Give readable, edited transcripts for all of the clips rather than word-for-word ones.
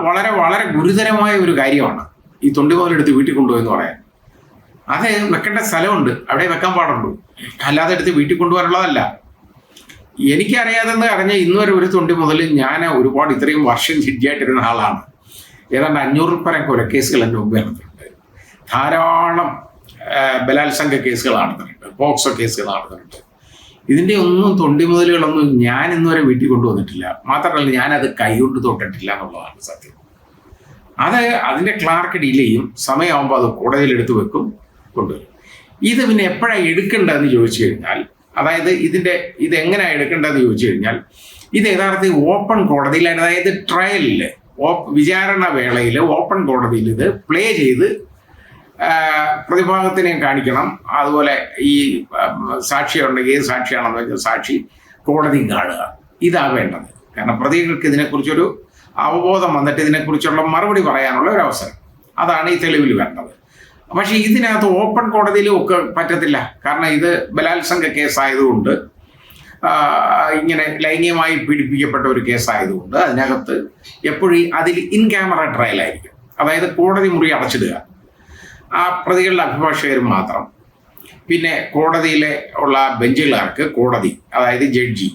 വളരെ വളരെ ഗുരുതരമായ ഒരു കാര്യമാണ് ഈ തൊണ്ടി മുതലെടുത്ത് വീട്ടിൽ കൊണ്ടുപോയെന്ന് പറയാൻ. അത് വെക്കേണ്ട സ്ഥലമുണ്ട്, അവിടെ വെക്കാൻ പാടുള്ളൂ, അല്ലാതെ എടുത്ത് വീട്ടിൽ കൊണ്ടുപോകാനുള്ളതല്ല. എനിക്കറിയാതെന്ന് അറിഞ്ഞ ഇന്നുവരെ ഒരു തൊണ്ടി മുതൽ ഞാൻ ഒരുപാട് ഇത്രയും വർഷം ജഡ്ജിയായിട്ടിരുന്ന ആളാണ്. ഏതാണ്ട് 500 പരം കൊലക്കേസുകൾ എൻ്റെ മുമ്പ് നടന്നിട്ടുണ്ട്. ധാരാളം ബലാത്സംഗ കേസുകൾ നടന്നിട്ടുണ്ട്, പോക്സോ കേസുകൾ നടന്നിട്ടുണ്ട്. ഇതിൻ്റെ ഒന്നും തൊണ്ടി മുതലുകളൊന്നും ഞാൻ ഇന്നുവരെ വീട്ടിൽ കൊണ്ടുവന്നിട്ടില്ല. മാത്രമല്ല ഞാനത് കൈകൊണ്ട് തൊട്ടിട്ടില്ല എന്നുള്ളതാണ് സത്യം. അതിൻ്റെ ക്ലാർക്ക് ഡീൽ ചെയ്യും, സമയമാകുമ്പോൾ അത് കോടതിയിലെടുത്ത് വെക്കും, കൊണ്ടുവരും. ഇത് പിന്നെ എപ്പോഴാണ് എടുക്കേണ്ടതെന്ന് ചോദിച്ചു കഴിഞ്ഞാൽ, അതായത് ഇതെങ്ങനെയാണ് എടുക്കേണ്ടതെന്ന് ചോദിച്ചു കഴിഞ്ഞാൽ, ഇത് യഥാർത്ഥത്തിൽ ഓപ്പൺ കോടതിയിൽ, അതായത് ട്രയലിൽ വിചാരണ വേളയിൽ ഓപ്പൺ കോടതിയിൽ ഇത് പ്ലേ ചെയ്ത് പ്രതിഭാഗത്തിനെ കാണിക്കണം. അതുപോലെ ഈ സാക്ഷിയുണ്ടെങ്കിൽ ഏത് സാക്ഷിയാണെന്ന് വെച്ചാൽ സാക്ഷി കോടതിയും കാണുക. ഇതാ വേണ്ടത്. കാരണം പ്രതികൾക്ക് ഇതിനെക്കുറിച്ചൊരു അവബോധം വന്നിട്ട് ഇതിനെക്കുറിച്ചുള്ള മറുപടി പറയാനുള്ള ഒരു അവസരം, അതാണ് ഈ തെളിവിൽ വേണ്ടത്. പക്ഷേ ഇതിനകത്ത് ഓപ്പൺ കോടതിയിലും ഒക്കെ പറ്റത്തില്ല. കാരണം ഇത് ബലാത്സംഗ കേസായതുകൊണ്ട്, ഇങ്ങനെ ലൈംഗികമായി പീഡിപ്പിക്കപ്പെട്ട ഒരു കേസായതുകൊണ്ട് അതിനകത്ത് എപ്പോഴും അതിൽ ഇൻ ക്യാമറ ട്രയൽ ആയിരിക്കും. അതായത് കോടതി മുറി അടച്ചിടുക, ആ പ്രതികളുടെ അഭിഭാഷകരും മാത്രം, പിന്നെ ഉള്ള ബെഞ്ചുകാർക്ക് കോടതി, അതായത് ജഡ്ജി,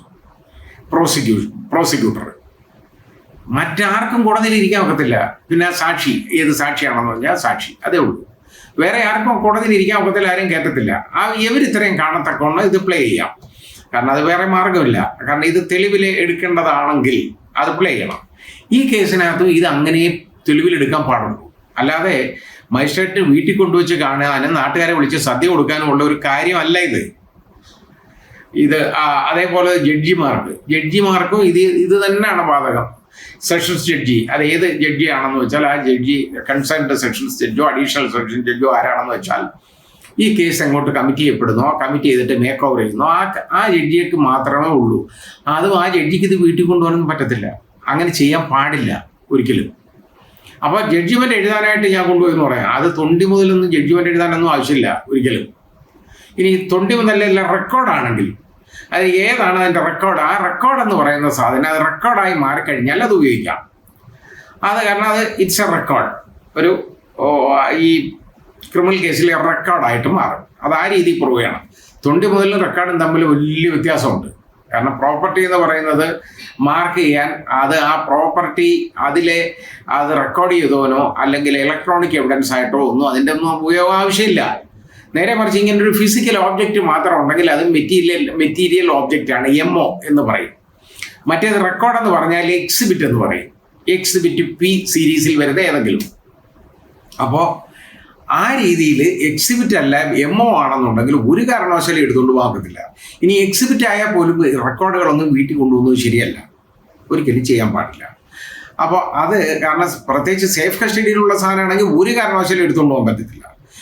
പ്രോസിക്യൂട്ടർ, മറ്റാർക്കും കോടതിയിൽ ഇരിക്കാൻ ഒക്കത്തില്ല. പിന്നെ സാക്ഷി, ഏത് സാക്ഷിയാണെന്ന് പറഞ്ഞാൽ സാക്ഷി, അതേ ഉള്ളൂ. വേറെ ആർക്കും കോടതിയിൽ ഇരിക്കാൻ ഒക്കത്തില്ല, ആരും കയറ്റത്തില്ല. ഇവരിത്രയും കാണത്തക്കവണ്ണം ഇത് പ്ലേ ചെയ്യാം. കാരണം അത് വേറെ മാർഗമില്ല. കാരണം ഇത് തെളിവിൽ എടുക്കേണ്ടതാണെങ്കിൽ അത് പ്ലേ ചെയ്യണം. ഈ കേസിനകത്തും ഇത് അങ്ങനെ തെളിവിലെടുക്കാൻ പാടുള്ളൂ. അല്ലാതെ മജിസ്ട്രേറ്റ് വീട്ടിൽ കൊണ്ടുവച്ച് കാണാനും നാട്ടുകാരെ വിളിച്ച് സദ്യ കൊടുക്കാനും ഉള്ള ഒരു കാര്യമല്ല ഇത്. അതേപോലെ ജഡ്ജിമാർക്കും ഇത് തന്നെയാണ് ബാധകം. സെഷൻസ് ജഡ്ജി, അത് ഏത് ജഡ്ജിയാണെന്ന് വെച്ചാൽ ആ ജഡ്ജി കൺസേൺഡ് സെഷൻസ് ജഡ്ജോ അഡീഷണൽ സെഷൻ ജഡ്ജോ ആരാണെന്ന് വെച്ചാൽ ഈ കേസ് എങ്ങോട്ട് കമ്മിറ്റ് ചെയ്യപ്പെടുന്നോ, കമ്മിറ്റ് ചെയ്തിട്ട് മേക്ക് ഓവർ ചെയ്യുന്നോ ആ ജഡ്ജിക്ക് മാത്രമേ ഉള്ളൂ. അതും ആ ജഡ്ജിക്ക് ഇത് വീട്ടിൽ കൊണ്ടുപോകാനൊന്നും പറ്റത്തില്ല. അങ്ങനെ ചെയ്യാൻ പാടില്ല ഒരിക്കലും. അപ്പോൾ ജഡ്ജിമെൻ്റ് എഴുതാനായിട്ട് ഞാൻ കൊണ്ടുപോയെന്ന് പറയാം. അത് തൊണ്ടി മുതലൊന്നും ജഡ്ജിമെൻ്റ് എഴുതാനൊന്നും ആവശ്യമില്ല ഒരിക്കലും. ഇനി തൊണ്ടി മുതലല്ല റെക്കോർഡാണെങ്കിൽ, അത് ഏതാണ് അതിൻ്റെ റെക്കോർഡ്, ആ റെക്കോർഡെന്ന് പറയുന്ന സാധനം അത് റെക്കോർഡായി മാറിക്കഴിഞ്ഞാൽ അത് ഉപയോഗിക്കാം. കാരണം അത് ഇറ്റ്സ് എ റെക്കോർഡ്, ഒരു ഈ ക്രിമിനൽ കേസിൽ റെക്കോർഡായിട്ട് മാറും. അത് ആ രീതിയിൽ പ്രൂവ് ചെയ്യണം. തൊണ്ടി മുതലും റെക്കോർഡും തമ്മിൽ വലിയ വ്യത്യാസമുണ്ട്. കാരണം പ്രോപ്പർട്ടി എന്ന് പറയുന്നത് മാർക്ക് ചെയ്യാൻ ആ പ്രോപ്പർട്ടി അത് റെക്കോർഡ് ചെയ്തോനോ അല്ലെങ്കിൽ ഇലക്ട്രോണിക് എവിഡൻസ് ആയിട്ടോ ഒന്നും അതിൻ്റെ ഒന്നും ഉപയോഗം ആവശ്യമില്ല. നേരെ മറിച്ച് ഇങ്ങനെ ഒരു ഫിസിക്കൽ ഓബ്ജക്റ്റ് മാത്രം ഉണ്ടെങ്കിൽ അത് മെറ്റീരിയൽ ഓബ്ജക്റ്റാണ്, MO എന്ന് പറയും. മറ്റേത് റെക്കോർഡ് എന്ന് പറഞ്ഞാൽ എക്സിബിറ്റ് എന്ന് പറയും. എക്സിബിറ്റ് P സീരീസിൽ വരുന്ന ഏതെങ്കിലും. അപ്പോൾ ആ രീതിയിൽ എക്സിബിറ്റ് അല്ല MO ആണെന്നുണ്ടെങ്കിൽ ഒരു കാരണവശാലും എടുത്തുകൊണ്ട് പോകത്തില്ല. ഇനി എക്സിബിറ്റ് ആയാൽ പോലും റെക്കോർഡുകളൊന്നും വീട്ടിൽ കൊണ്ടുപോകുന്നത് ശരിയല്ല, ഒരിക്കലും ചെയ്യാൻ പാടില്ല. അപ്പോൾ കാരണം പ്രത്യേകിച്ച് സേഫ് കസ്റ്റഡിയിലുള്ള സാധനമാണെങ്കിൽ ഒരു കാരണവശാലും എടുത്തുകൊണ്ട് പോകാൻ പറ്റത്തില്ല.